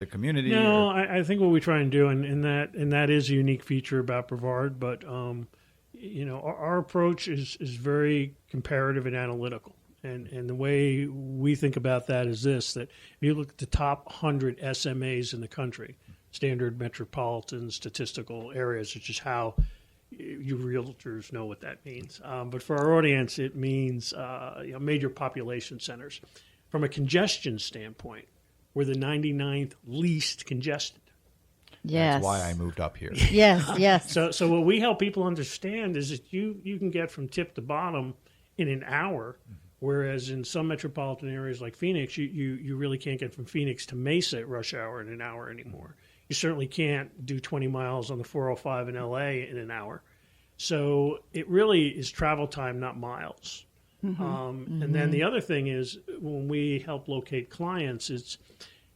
the community? No, I think what we try and do, and that is a unique feature about Brevard, but our approach is very comparative and analytical. And the way we think about that is this, that if you look at the top 100 SMAs in the country, standard metropolitan statistical areas, which is how you realtors know what that means. But for our audience, it means major population centers. From a congestion standpoint, we're the 99th least congested. Yes. That's why I moved up here. Yes. So what we help people understand is that you can get from tip to bottom in an hour, whereas in some metropolitan areas like Phoenix, you really can't get from Phoenix to Mesa at rush hour in an hour anymore. You certainly can't do 20 miles on the 405 in L.A. in an hour. So it really is travel time, not miles. And then the other thing is when we help locate clients, it's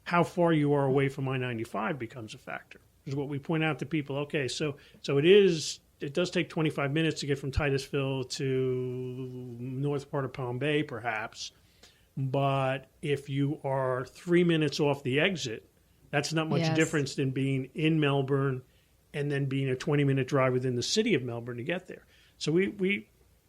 how far you are away from I-95 becomes a factor. Because what we point out to people, okay, so it does take 25 minutes to get from Titusville to north part of Palm Bay, perhaps. But if you are 3 minutes off the exit, that's not much difference than being in Melbourne and then being a 20-minute drive within the city of Melbourne to get there. So we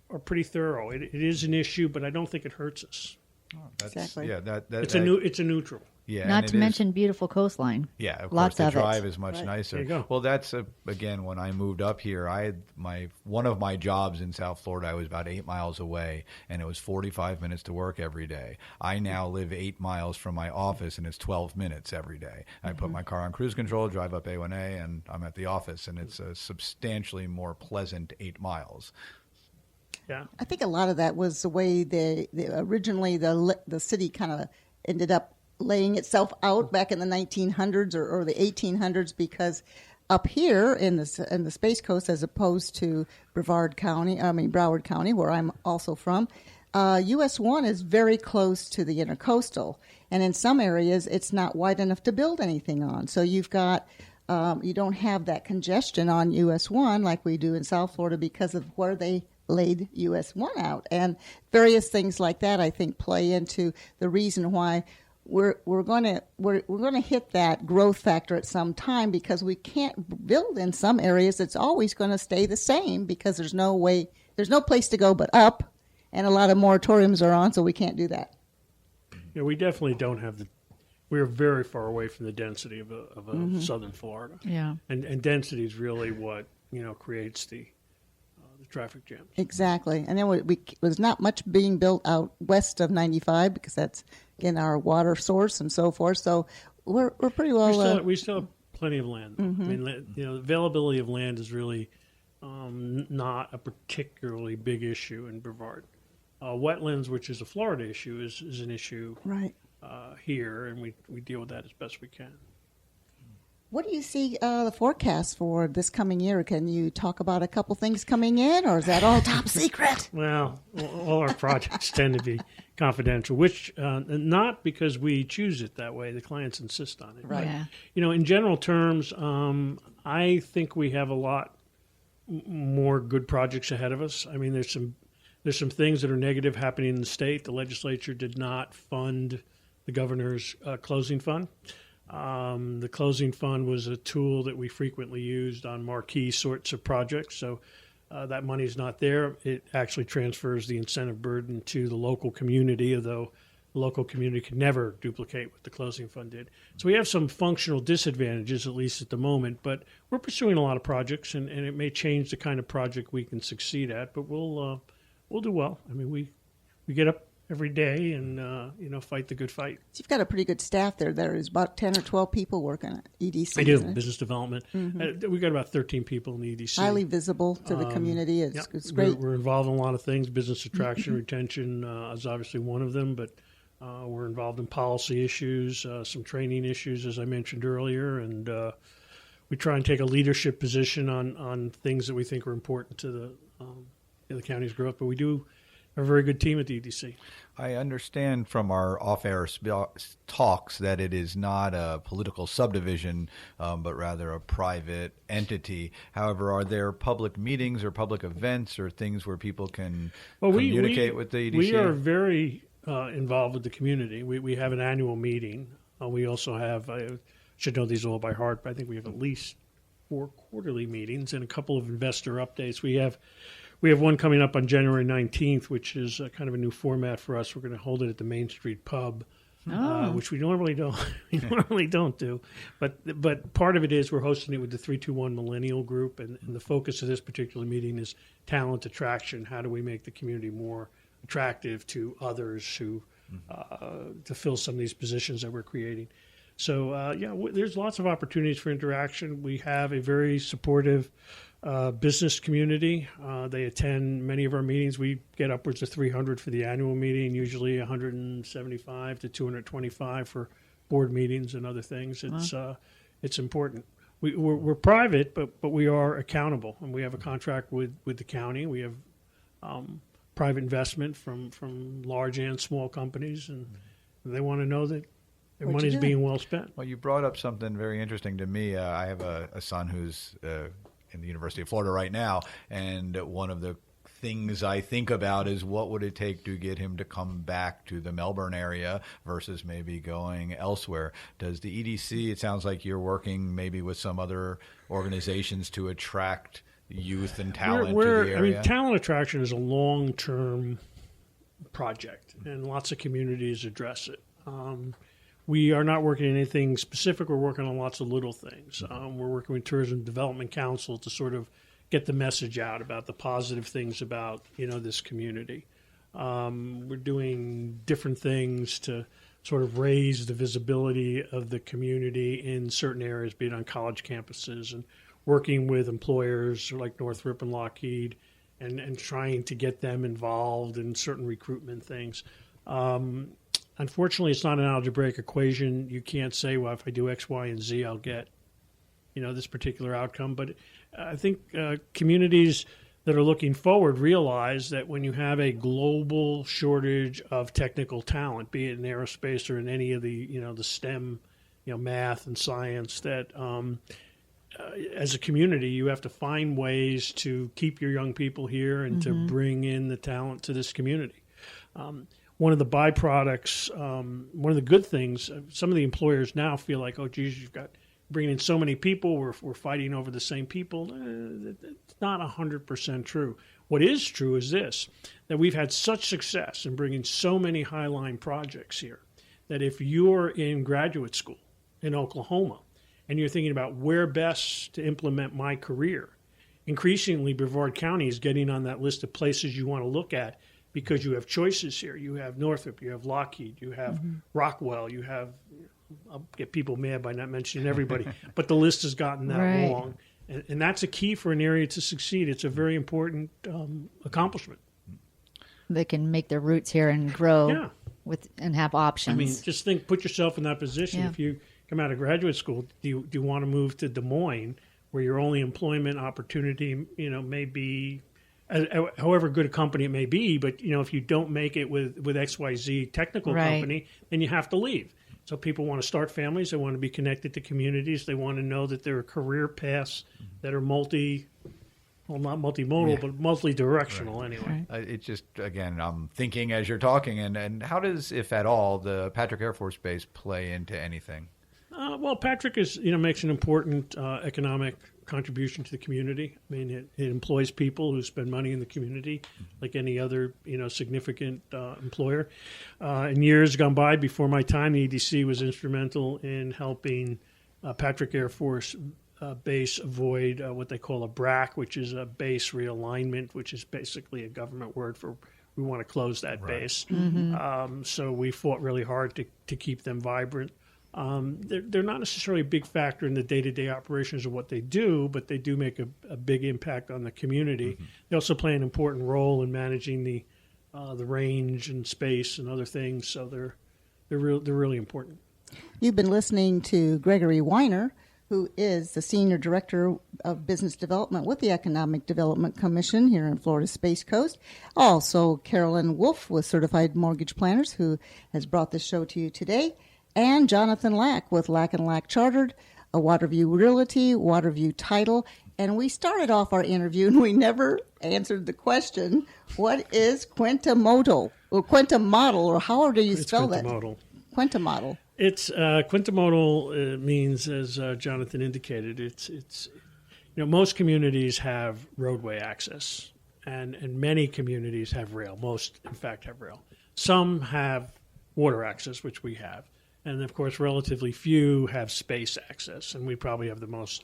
are pretty thorough. It is an issue, but I don't think it hurts us. Oh, that's, exactly. Yeah, it's a neutral. Yeah, not to mention beautiful coastline. Yeah, of Lots course. The of drive it. is much Right. nicer. There you go. Well, that's again when I moved up here. I had one of my jobs in South Florida. I was about 8 miles away, and it was 45 minutes to work every day. I now live 8 miles from my office, and it's 12 minutes every day. I put my car on cruise control, drive up A1A, and I'm at the office, and it's a substantially more pleasant 8 miles. Yeah. I think a lot of that was the way originally the city kind of ended up laying itself out back in the 1900s or the 1800s, because up here in the Space Coast, as opposed to Broward County, where I'm also from, US 1 is very close to the intercoastal, and in some areas it's not wide enough to build anything on. So you've got you don't have that congestion on US 1 like we do in South Florida because of where they laid US 1 out, and various things like that I think play into the reason why we're going to hit that growth factor at some time, because we can't build in some areas. It's always going to stay the same because there's no place to go but up, and a lot of moratoriums are on, so we can't do that. Yeah, we definitely don't have we're very far away from the density of southern Florida. Yeah. And density is really what, creates the traffic jams. Exactly. And then was not much being built out west of 95 because that's, again, our water source and so forth. So we're pretty well... We still have plenty of land. I mean, the availability of land is really not a particularly big issue in Brevard. Wetlands, which is a Florida issue, is an issue right here, and we deal with that as best we can. What do you see the forecast for this coming year? Can you talk about a couple things coming in, or is that all top secret? Well, all our projects tend to be confidential, which not because we choose it that way. The clients insist on it. Right. Yeah. In general terms, I think we have a lot more good projects ahead of us. I mean, there's some things that are negative happening in the state. The legislature did not fund the governor's closing fund. The closing fund was a tool that we frequently used on marquee sorts of projects. So that money is not there. It actually transfers the incentive burden to the local community, although the local community could never duplicate what the closing fund did. So we have some functional disadvantages, at least at the moment, but we're pursuing a lot of projects, and it may change the kind of project we can succeed at, but we'll do well. I mean, we get up every day and fight the good fight. So you've got a pretty good staff there. There is about 10 or 12 people working at EDC. I do, business development. We've got about 13 people in the EDC. Highly visible to the community. It's great. We're involved in a lot of things. Business attraction, retention is obviously one of them, but we're involved in policy issues, some training issues, as I mentioned earlier, and we try and take a leadership position on things that we think are important to the county's growth, but we do a very good team at the EDC. I understand from our off-air talks that it is not a political subdivision, but rather a private entity. However, are there public meetings or public events or things where people can communicate with the EDC? We are very involved with the community. We have an annual meeting. We also have should know these all by heart, but I think we have at least 4 quarterly meetings and a couple of investor updates. We have one coming up on January 19th, which is kind of a new format for us. We're going to hold it at the Main Street Pub, which we normally don't do. But part of it is we're hosting it with the 321 Millennial Group, and the focus of this particular meeting is talent attraction. How do we make the community more attractive to others who to fill some of these positions that we're creating? So, there's lots of opportunities for interaction. We have a very supportive business community. They attend many of our meetings. We get upwards of 300 for the annual meeting, usually 175 to 225 for board meetings and other things. It's important. We're private, but we are accountable, and we have a contract with the county. We have private investment from large and small companies, and they want to know that their money is being well spent. Well, you brought up something very interesting to me. I have a son who's in the University of Florida right now, and one of the things I think about is what would it take to get him to come back to the Melbourne area versus maybe going elsewhere. Does the EDC, it sounds like you're working maybe with some other organizations to attract youth and talent to the area? I mean, talent attraction is a long-term project, and lots of communities address it. We are not working on anything specific. We're working on lots of little things. We're working with Tourism Development Council to sort of get the message out about the positive things about, this community. We're doing different things to sort of raise the visibility of the community in certain areas, be it on college campuses, and working with employers like Northrop and Lockheed and trying to get them involved in certain recruitment things. Unfortunately, it's not an algebraic equation. You can't say, well, if I do X, Y, and Z, I'll get, this particular outcome. But I think communities that are looking forward realize that when you have a global shortage of technical talent, be it in aerospace or in any of the, the STEM, math and science, that as a community, you have to find ways to keep your young people here and to bring in the talent to this community. One of the byproducts, one of the good things, some of the employers now feel like, oh, geez, you've got bringing in so many people, we're fighting over the same people. It's not 100% true. What is true is this, that we've had such success in bringing so many Highline projects here, that if you're in graduate school in Oklahoma and you're thinking about where best to implement my career, increasingly Brevard County is getting on that list of places you want to look at, because you have choices here. You have Northrop, you have Lockheed, you have Rockwell, you have, I'll get people mad by not mentioning everybody, but the list has gotten that long. And that's a key for an area to succeed. It's a very important accomplishment. They can make their roots here and grow and have options. I mean, just put yourself in that position. If you come out of graduate school, do you want to move to Des Moines, where your only employment opportunity, may be, however good a company it may be, but if you don't make it with XYZ technical company, then you have to leave. So people want to start families, they want to be connected to communities, they want to know that there are career paths that are not multimodal, but multi-directional anyway. It just, again, I'm thinking as you're talking, and how does, if at all, the Patrick Air Force Base play into anything? Well, Patrick makes an important economic contribution to the community. I mean, it employs people who spend money in the community, like any other significant employer. In years gone by, before my time, the EDC was instrumental in helping Patrick Air Force Base avoid what they call a BRAC, which is a base realignment, which is basically a government word for we want to close that base. So we fought really hard to keep them vibrant. They're not necessarily a big factor in the day-to-day operations of what they do, but they do make a big impact on the community. They also play an important role in managing the range and space and other things. So they're really important. You've been listening to Gregory Weiner, who is the Senior Director of Business Development with the Economic Development Commission here in Florida's Space Coast. Also, Carolyn Wolf with Certified Mortgage Planners, who has brought this show to you today. And Jonathan Lack with Lack & Lack Chartered, a Waterview Realty, Waterview Title. And we started off our interview and we never answered the question, what is Quintamodal? Or Quintamodal, or how do you spell that? Quintamodal. Quintamodal. It's quintamodal means, as Jonathan indicated, it's most communities have roadway access, and many communities have rail. Most, in fact, have rail. Some have water access, which we have, and of course, relatively few have space access, and we probably have the most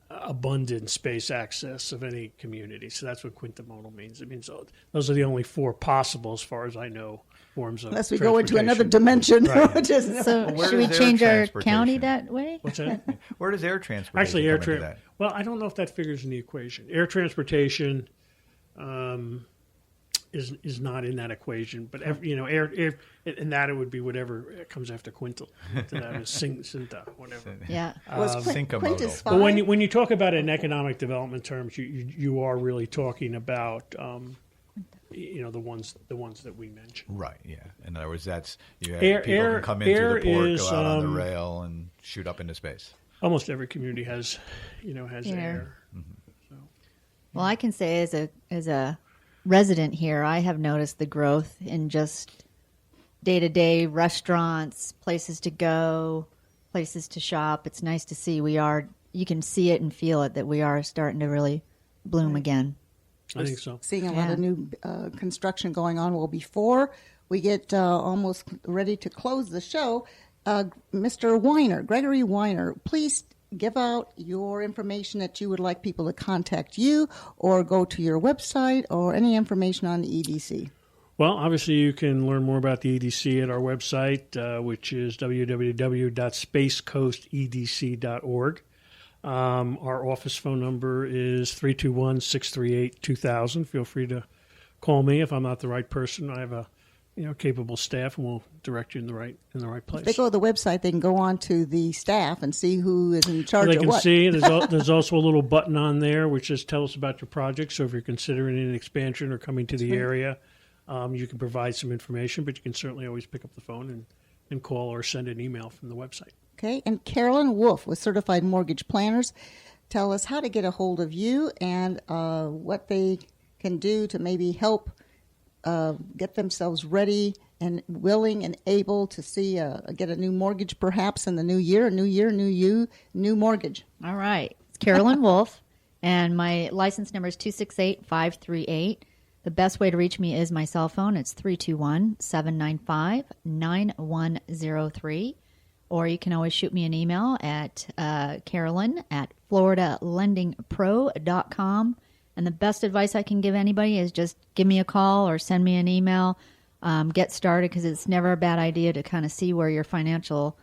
abundant space access of any community. So that's what quintamodal means. It means those are the only 4 possible, as far as I know, forms of unless we go into another dimension. Right. Which is, So should we change our county that way? What's that? Where does air transportation Actually, air come into transport. that? Well, I don't know if that figures in the equation. Air transportation is not in that equation, but air and that it would be whatever comes after quintal. So that is cinta, whatever. Yeah. was Quint is But fine? when you talk about it in economic development terms, you are really talking about the ones that we mentioned. Right, yeah. In other words, that's people Air- can come in through the port, is, go out on the rail, and shoot up into space. Almost every community has air. Well, I can say as a resident here, I have noticed the growth in just day-to-day restaurants, places to go, places to shop. It's nice to see you can see it and feel it, that we are starting to really bloom again. I think so. Seeing a lot of new construction going on. Well, before we get almost ready to close the show, Mr. Weiner, Gregory Weiner, please give out your information that you would like people to contact you, or go to your website, or any information on the EDC. Well, obviously, you can learn more about the EDC at our website, which is www.spacecoastedc.org. Our office phone number is 321-638-2000. Feel free to call me if I'm not the right person. I have a capable staff, and we'll direct you in the right place. If they go to the website, they can go on to the staff and see who is in charge of what. They can see there's also a little button on there which says "Tell us about your project." So if you're considering an expansion or coming to the area, you can provide some information, but you can certainly always pick up the phone and call or send an email from the website. Okay, and Carolyn Wolf with Certified Mortgage Planners, tell us how to get a hold of you and what they can do to maybe help get themselves ready and willing and able to get a new mortgage perhaps in the new year, new mortgage. All right. It's Carolyn Wolf, and my license number is 268-538. The best way to reach me is my cell phone. It's 321-795-9103. Or you can always shoot me an email at carolyn@floridalendingpro.com. And the best advice I can give anybody is just give me a call or send me an email. Get started, because it's never a bad idea to kind of see where your financial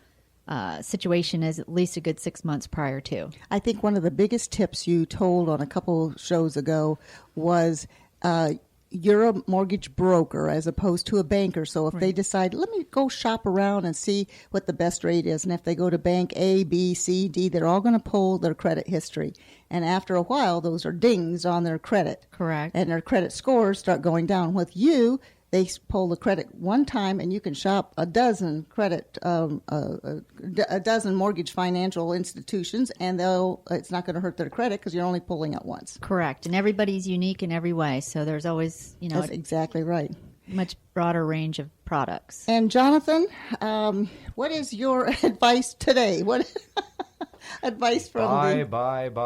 situation is at least a good 6 months prior to. I think one of the biggest tips you told on a couple shows ago was you're a mortgage broker as opposed to a banker. So if they decide, let me go shop around and see what the best rate is, and if they go to bank A, B, C, D, they're all going to pull their credit history. And after a while, those are dings on their credit. Correct. And their credit scores start going down. With you, they pull the credit one time, and you can shop a dozen mortgage financial institutions, and it's not going to hurt their credit because you're only pulling it once. Correct. And everybody's unique in every way. So there's always, That's exactly right. much broader range of products. And Jonathan, what is your advice today? What advice from Bye. Goodbye.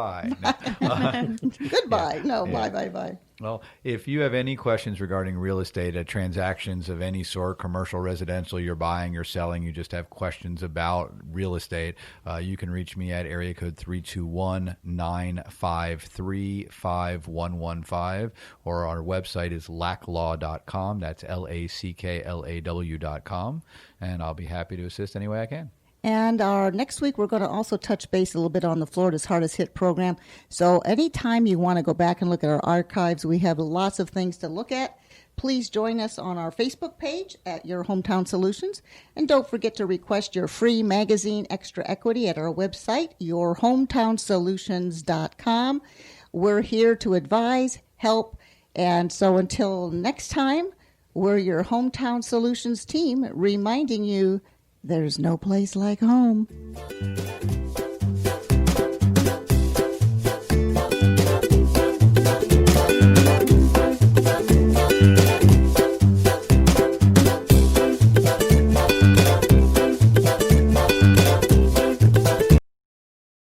Bye. Well, if you have any questions regarding real estate, transactions of any sort, commercial, residential, you're buying, you're selling, you just have questions about real estate, you can reach me at area code 321-953-5115, or our website is lacklaw.com. That's LACKLAW.com, and I'll be happy to assist any way I can. And next week, we're going to also touch base a little bit on the Florida's Hardest Hit program. So anytime you want to go back and look at our archives, we have lots of things to look at. Please join us on our Facebook page at Your Hometown Solutions. And don't forget to request your free magazine, Extra Equity, at our website, yourhometownsolutions.com. We're here to advise, help, and so until next time, we're your Hometown Solutions team reminding you there's no place like home.